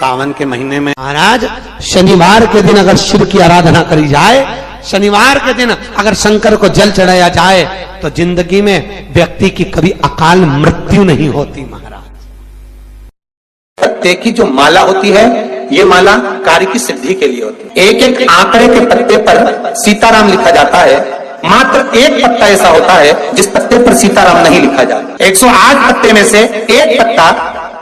सावन के महीने में महाराज शनिवार के दिन अगर शिव की आराधना करी जाए, शनिवार के दिन अगर शंकर को जल चढ़ाया जाए तो जिंदगी में व्यक्ति की कभी अकाल मृत्यु नहीं होती। महाराज पत्ते की जो माला होती है, ये माला कार्य की सिद्धि के लिए होती है। एक एक आंकड़े के पत्ते पर सीताराम लिखा जाता है, मात्र एक पत्ता ऐसा होता है जिस पत्ते पर सीताराम नहीं लिखा जाता। 108 पत्ते में से एक पत्ता,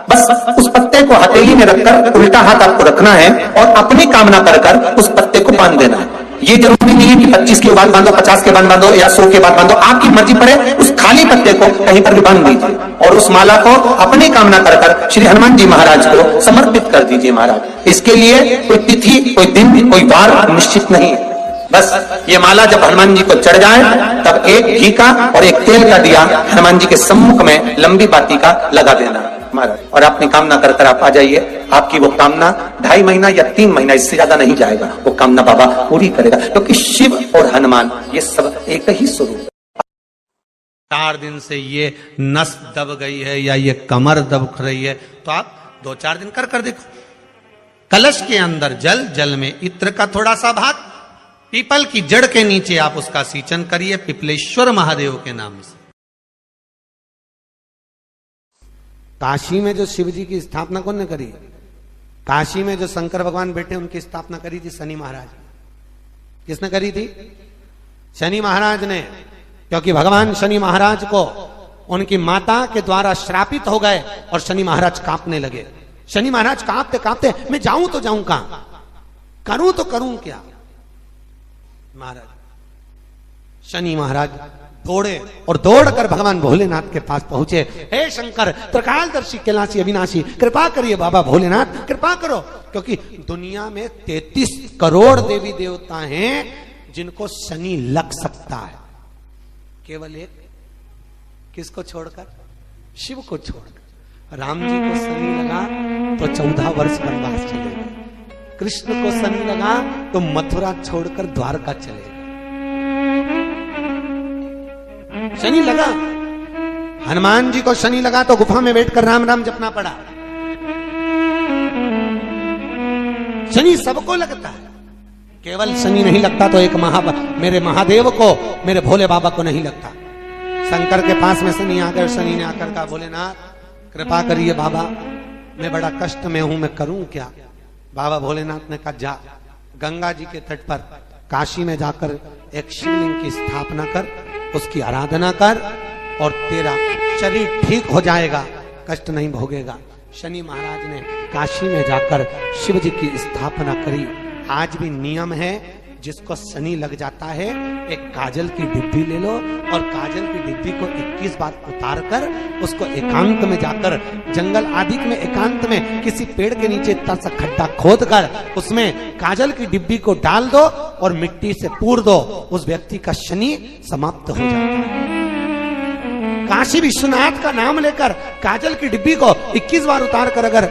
बस उस पत्ते को हथेली में रखकर उल्टा हाथ आपको रखना है और अपनी कामना कर उस पत्ते को बांध देना है। ये जरूरी नहीं है कि 25 के बाद बांधो, 50 के बाद बांधो या 100 के बाद बांधो, आपकी मर्जी पर है। उस खाली पत्ते को कहीं पर भी बांध दीजिए और उस माला को अपनी कामना कर श्री हनुमान जी महाराज को समर्पित कर दीजिए। महाराज इसके लिए कोई तिथि, कोई दिन, कोई वार निश्चित नहीं है। बस ये माला जब हनुमान जी को चढ़ जाए तब एक घी का और एक तेल का दिया हनुमान जी के सम्मुख में लंबी बाती का लगा देना महाराज, और अपनी कामना कर आप आ जाइए। आपकी वो कामना 2.5 महीना या 3 महीना, इससे ज्यादा नहीं जाएगा, वो कामना बाबा पूरी करेगा, क्योंकि शिव और हनुमान ये सब एक ही स्वरूप। 4 दिन से ये नस दब गई है या ये कमर दब रही है तो आप 2-4 दिन कर देखो। कलश के अंदर जल, जल में इत्र का थोड़ा सा भाग, पीपल की जड़ के नीचे आप उसका सींचन करिए पिपलेश्वर महादेव के नाम से। काशी में जो शिव जी की स्थापना कौन ने करी? काशी में जो शंकर भगवान बैठे उनकी स्थापना करी थी शनि महाराज। किसने करी थी? शनि महाराज ने, क्योंकि भगवान शनि महाराज को उनकी माता के द्वारा श्रापित हो गए और शनि महाराज कांपने लगे। शनि महाराज कांपते कांपते, मैं जाऊं तो जाऊं कहां, करूं तो करूं क्या। महाराज शनि महाराज दौड़े और दौड़कर भगवान भोलेनाथ के पास पहुंचे। हे शंकर, त्रिकालदर्शी, कैलाशी, अविनाशी, कृपा करिए बाबा भोलेनाथ, कृपा करो, क्योंकि दुनिया में 33 करोड़ देवी देवता हैं जिनको शनि लग सकता है, केवल एक, किसको छोड़कर? शिव को छोड़कर। राम जी को शनि लगा तो 14 वर्ष वनवास चले गए, कृष्ण को शनि लगा तो मथुरा छोड़कर द्वारका चले गए। शनि लगा, हनुमान जी को शनि लगा तो गुफा में बैठकर राम राम जपना पड़ा। शनि सबको लगता है, केवल शनि नहीं लगता तो एक मेरे महादेव को, मेरे भोले बाबा को नहीं लगता। शंकर के पास में शनि आकर, शनि ने आकर कहा, भोलेनाथ कृपा करिए बाबा, मैं बड़ा कष्ट में हूं, मैं करूं क्या? बाबा भोलेनाथ ने कहा, जा गंगा जी के तट पर काशी में जाकर एक शिवलिंग की स्थापना कर, उसकी आराधना कर और तेरा शरीर ठीक हो जाएगा, कष्ट नहीं भोगेगा। शनि महाराज ने काशी में जाकर शिव जी की स्थापना करी। आज भी नियम है, जिसको शनि लग जाता है एक काजल की डिब्बी ले लो और काजल की डिब्बी को 21 बार उतार कर उसको एकांत में जाकर, जंगल आदि में एकांत में किसी पेड़ के नीचे इतना सा खड्डा खोद कर उसमें काजल की डिब्बी को डाल दो और मिट्टी से पूर दो, उस व्यक्ति का शनि समाप्त हो जाता है। काशी विश्वनाथ का नाम लेकर काजल की डिब्बी को 21 बार उतार कर अगर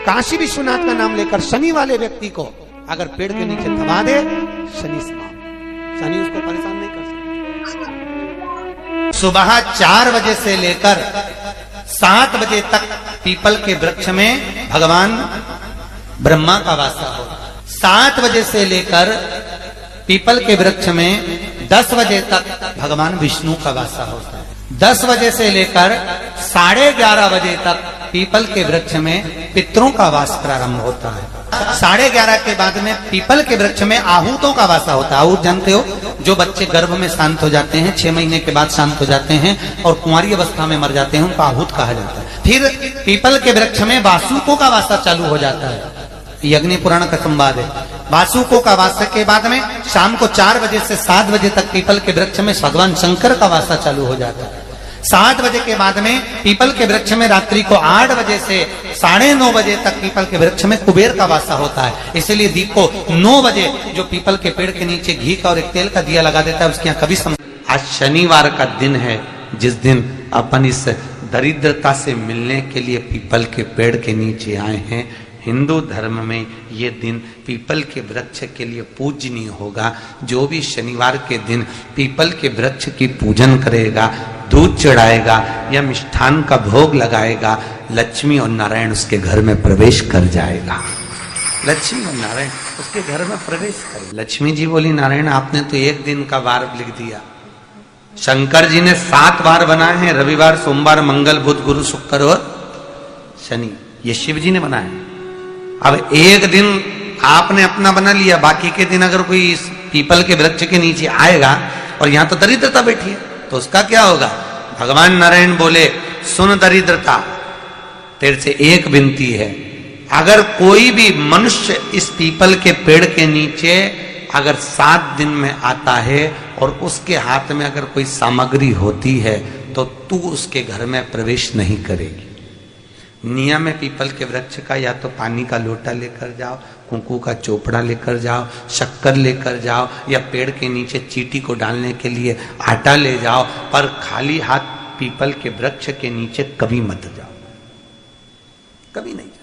काशी विश्वनाथ का नाम लेकर शनि वाले व्यक्ति को अगर पेड़ के नीचे दबा दे, शनि समाप्त, शनि उसको परेशान नहीं कर सकता। सुबह 4 बजे से लेकर 7 बजे तक पीपल के वृक्ष में भगवान ब्रह्मा का वासा हो। 7 बजे से लेकर पीपल के वृक्ष में 10 बजे तक भगवान विष्णु का वासा होता है। 10 बजे से लेकर 11:30 बजे तक पीपल के वृक्ष में पितरों का वास प्रारंभ होता है। 11:30 के बाद में पीपल के वृक्ष में आहूतों का वासा होता है। आहूत जानते हो, जो बच्चे गर्भ में शांत हो जाते हैं, 6 महीने के बाद शांत हो जाते हैं और कुंवारी अवस्था में मर जाते हैं, उनको आहूत कहा जाता है। फिर पीपल के वृक्ष में वासुकों का वासा चालू हो जाता है। यज्ञ पुराण का संवाद है। वासुकों का वासा के बाद में शाम को 4 बजे से 7 बजे तक पीपल के वृक्ष में भगवान शंकर का वासा चालू हो जाता है। 7 बजे के बाद में पीपल के वृक्ष में रात्रि को 8 बजे से 9:30 बजे तक पीपल के वृक्ष में कुबेर का वासा होता है। इसलिए दीप को 9 बजे जो पीपल के पेड़ के नीचे घी का और एक तेल का दिया लगा देता है, उसके यहाँ कभी आज शनिवार का दिन है, जिस दिन अपन इस दरिद्रता से मिलने के लिए पीपल के पेड़ के नीचे आए हैं। हिंदू धर्म में ये दिन पीपल के वृक्ष के लिए पूजनीय होगा। जो भी शनिवार के दिन पीपल के वृक्ष की पूजन करेगा, दूध चढ़ाएगा या मिष्ठान का भोग लगाएगा, लक्ष्मी और नारायण उसके घर में प्रवेश कर जाएगा। लक्ष्मी और नारायण उसके घर में प्रवेश करे। लक्ष्मी जी बोली, नारायण आपने तो एक दिन का वार लिख दिया। शंकर जी ने 7 वार बनाए हैं, रविवार, सोमवार, मंगल, बुध, गुरु, शुक्र और शनि। ये शिव जी ने बनाया। अब एक दिन आपने अपना बना लिया, बाकी के दिन अगर कोई इस पीपल के वृक्ष के नीचे आएगा और यहां तो दरिद्रता बैठी है, तो उसका क्या होगा? भगवान नारायण बोले, सुन दरिद्रता, तेरे से एक विनती है, अगर कोई भी मनुष्य इस पीपल के पेड़ के नीचे अगर 7 दिन में आता है और उसके हाथ में अगर कोई सामग्री होती है तो तू उसके घर में प्रवेश नहीं करेगी। नियम है पीपल के वृक्ष का, या तो पानी का लोटा लेकर जाओ, कुंकू का चोपड़ा लेकर जाओ, शक्कर लेकर जाओ, या पेड़ के नीचे चींटी को डालने के लिए आटा ले जाओ, पर खाली हाथ पीपल के वृक्ष के नीचे कभी मत जाओ, कभी नहीं जाओ।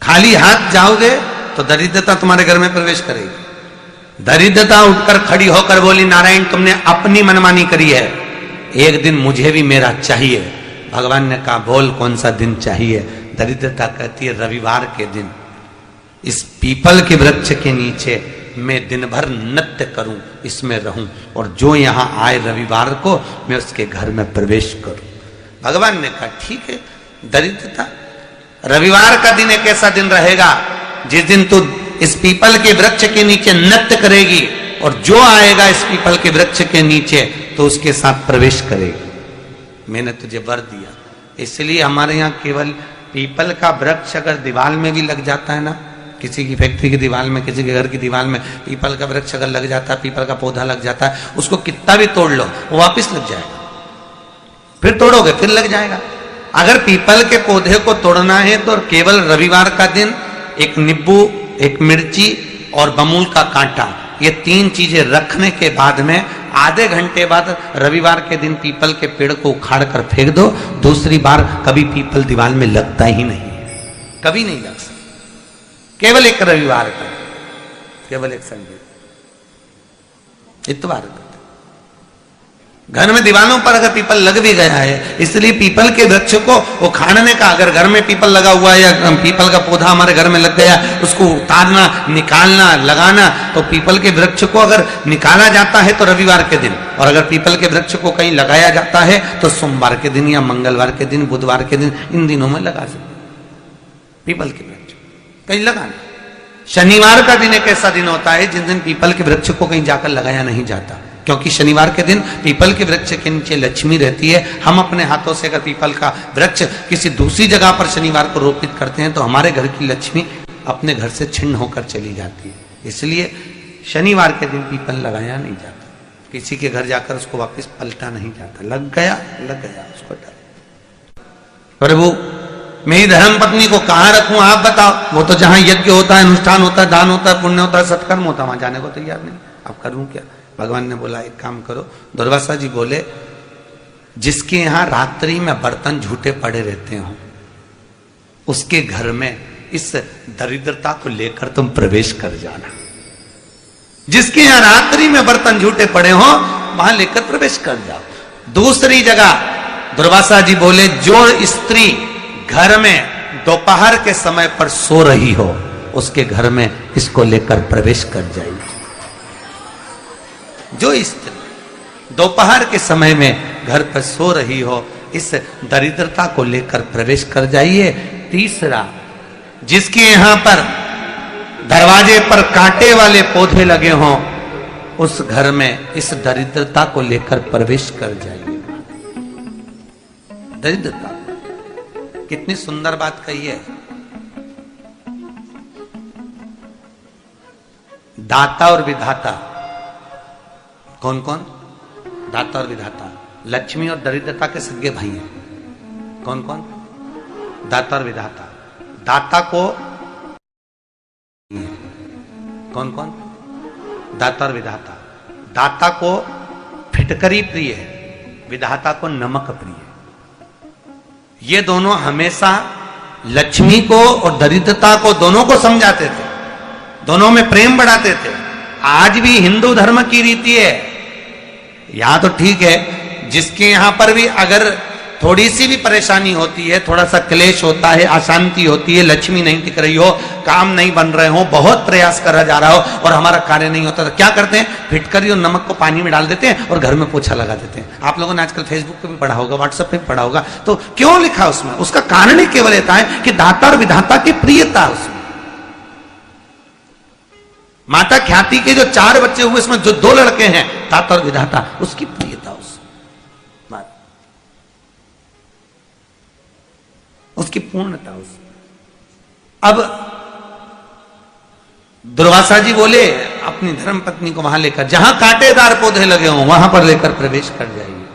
खाली हाथ जाओगे तो दरिद्रता तुम्हारे घर में प्रवेश करेगी। दरिद्रता उठकर खड़ी होकर बोली, नारायण तुमने अपनी मनमानी करी है, एक दिन मुझे भी मेरा चाहिए। भगवान ने कहा, बोल कौन सा दिन चाहिए? दरिद्रता कहती है, रविवार के दिन इस पीपल के वृक्ष के नीचे मैं दिन भर नृत्य करूं, इसमें रहूं, और जो यहां आए रविवार को मैं उसके घर में प्रवेश करूं। भगवान ने कहा, ठीक है। दरिद्रता, रविवार का दिन एक ऐसा दिन रहेगा जिस दिन तू इस पीपल के वृक्ष के नीचे नृत्य करेगी, और जो आएगा इस पीपल के वृक्ष के नीचे तो उसके साथ प्रवेश करेगी। मैंने तुझे वर दिया। इसलिए हमारे यहाँ केवल पीपल का वृक्ष अगर दीवार में भी लग जाता है ना, किसी की फैक्ट्री की दीवार में, किसी के घर की दीवार में पीपल का वृक्ष अगर लग जाता है, पीपल का पौधा लग जाता है, उसको कितना भी तोड़ लो वो वापिस लग जाएगा। फिर तोड़ोगे फिर लग जाएगा। अगर पीपल के पौधे को तोड़ना है तो केवल रविवार का दिन एक नींबू, एक मिर्ची और बमूल का कांटा, ये 3 चीजें रखने के बाद में आधे घंटे बाद रविवार के दिन पीपल के पेड़ को उखाड़ कर फेंक दो। दूसरी बार कभी पीपल दीवार में लगता ही नहीं, कभी नहीं लग सकता। केवल एक रविवार का, केवल एक संडे, इतवार का। घर में दीवारों पर अगर पीपल लग भी गया है, इसलिए पीपल के वृक्ष को उखाड़ने का, अगर घर में पीपल लगा हुआ है या पीपल का पौधा हमारे घर में लग गया, उसको उतारना, निकालना, लगाना, तो पीपल के वृक्ष को अगर निकाला जाता है तो रविवार के दिन, और अगर पीपल के वृक्ष को कहीं लगाया जाता है तो सोमवार के दिन या मंगलवार के दिन, बुधवार के दिन, इन दिनों में लगा सकते पीपल के वृक्ष कहीं लगाना। शनिवार का दिन एक ऐसा दिन होता है जिस दिन पीपल के वृक्ष को कहीं जाकर लगाया नहीं जाता, क्योंकि शनिवार के दिन पीपल के वृक्ष के नीचे लक्ष्मी रहती है। हम अपने हाथों से अगर पीपल का वृक्ष किसी दूसरी जगह पर शनिवार को रोपित करते हैं तो हमारे घर की लक्ष्मी अपने घर से छिन्न होकर चली जाती है। इसलिए शनिवार के दिन पीपल लगाया नहीं जाता, किसी के घर जाकर उसको वापस पलटा नहीं जाता। लग गया उसको डाल। प्रभु मेरी धर्म पत्नी को कहाँ रखूं आप बताओ? वो तो जहां यज्ञ होता है, अनुष्ठान होता है, दान होता है, पुण्य होता है, सत्कर्म होता है, वहां जाने को तैयार नहीं। अब करूं क्या? भगवान ने बोला, एक काम करो। दुर्वासा जी बोले, जिसके यहां रात्रि में बर्तन झूठे पड़े रहते हो, उसके घर में इस दरिद्रता को लेकर तुम प्रवेश कर जाना। जिसके यहां रात्रि में बर्तन झूठे पड़े हो, वहां लेकर प्रवेश कर जाओ। दूसरी जगह दुर्वासा जी बोले, जो स्त्री घर में दोपहर के समय पर सो रही हो, उसके घर में इसको लेकर प्रवेश कर जाइए। जो स्त्री दोपहर के समय में घर पर सो रही हो, इस दरिद्रता को लेकर प्रवेश कर जाइए। तीसरा, जिसके यहां पर दरवाजे पर कांटे वाले पौधे लगे हों, उस घर में इस दरिद्रता को लेकर प्रवेश कर जाइए। दरिद्रता, कितनी सुंदर बात कही है। दाता और विधाता, कौन कौन? दाता और विधाता। लक्ष्मी और दरिद्रता के सगे भाई हैं। कौन कौन? दाता और विधाता। दाता को कौन कौन? दाता और विधाता। दाता को फिटकरी प्रिय है, विधाता को नमक प्रिय है। ये दोनों हमेशा लक्ष्मी को और दरिद्रता को दोनों को समझाते थे, दोनों में प्रेम बढ़ाते थे। आज भी हिंदू धर्म की रीति है, यहां तो ठीक है, जिसके यहां पर भी अगर थोड़ी सी भी परेशानी होती है, थोड़ा सा क्लेश होता है, अशांति होती है, लक्ष्मी नहीं दिख रही हो, काम नहीं बन रहे हो, बहुत प्रयास करा जा रहा हो और हमारा कार्य नहीं होता, तो क्या करते हैं, फिटकरी और नमक को पानी में डाल देते हैं और घर में पोछा लगा देते हैं। आप लोगों ने आजकल फेसबुक पे भी पढ़ा होगा, व्हाट्सएप पे भी पढ़ा होगा। तो क्यों लिखा उसमें? उसका कारण ही केवल ये है कि दाता और विधाता की प्रियता उसमें। माता ख्याति के जो 4 बच्चे हुए, इसमें जो 2 लड़के हैं, दाता और विधाता, उसकी प्रियता उसकी पूर्णता उस। अब दुर्वासा जी बोले अपनी धर्म पत्नी को वहां लेकर, जहां कांटेदार पौधे लगे हों वहां पर लेकर प्रवेश कर जाइए।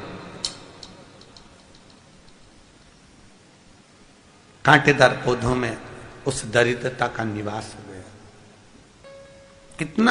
कांटेदार पौधों में उस दरिद्रता का निवास हो गया। कितना